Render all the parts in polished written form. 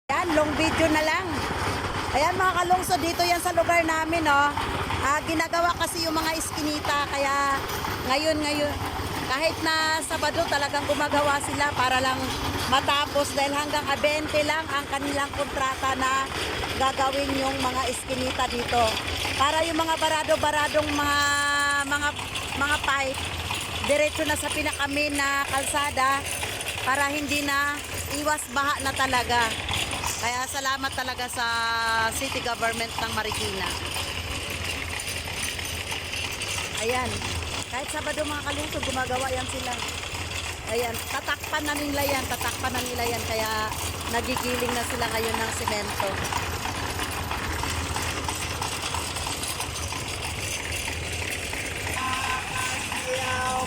Yan, long video na lang. Ayan mga kalungso, dito yan sa lugar namin, oh. Ginagawa kasi yung mga iskinita, kaya ngayon, kahit na Sabado talagang gumagawa sila para lang matapos dahil hanggang 20 lang ang kanilang kontrata na gagawin yung mga iskinita dito. Para yung mga barado-baradong mga pipe, diretso na sa pinakamin na kalsada para hindi na iwas baha na talaga. Kaya salamat talaga sa city government ng Marikina. Ayan. Kahit Sabado mga kalungsod, gumagawa yan sila. Ayan. Tatakpan na nila yan. Kaya nagigiling na sila ngayon ng semento.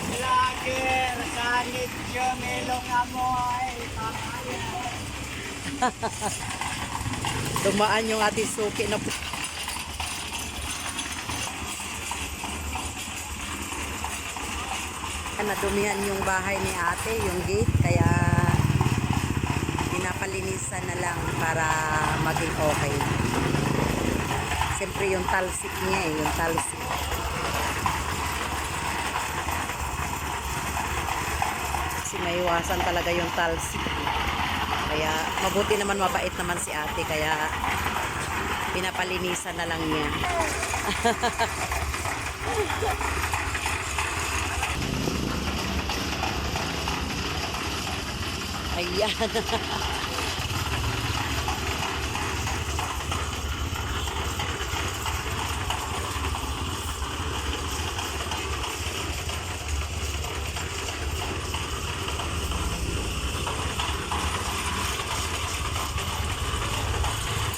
Vlogger, sanit melong amoy. Dumaan yung ating suki na nadumihan yung bahay ni ate, yung gate, kaya pinapalinisan na lang para maging okay. Siyempre yung talsik niya yung talsik. Kasi maiwasan talaga yung talsik. Kaya mabuti naman, mabait naman si ate, kaya pinapalinisan na lang niya. Ayan.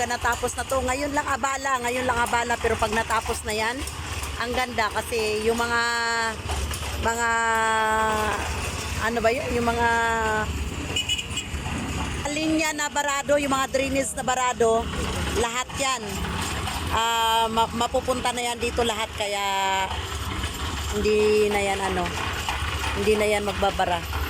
Natapos na to. Ngayon lang abala, pero pag natapos na yan, ang ganda kasi yung mga ano ba yun? Yung mga linya na barado, yung mga drainage na barado, lahat yan mapupunta na yan dito lahat, kaya hindi na yan magbabara.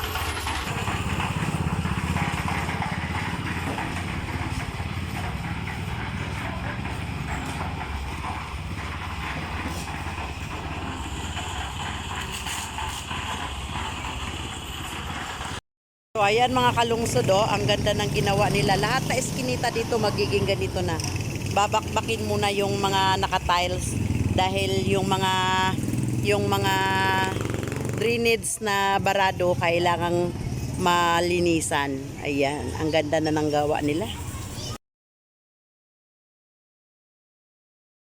So ayan mga kalungsod, ang ganda ng ginawa nila. Lahat na eskinita dito magiging ganito na. Babakbakin muna yung mga naka-tiles dahil yung mga drainage na barado kailangang malinisan. Ayan, ang ganda na ng gawa nila.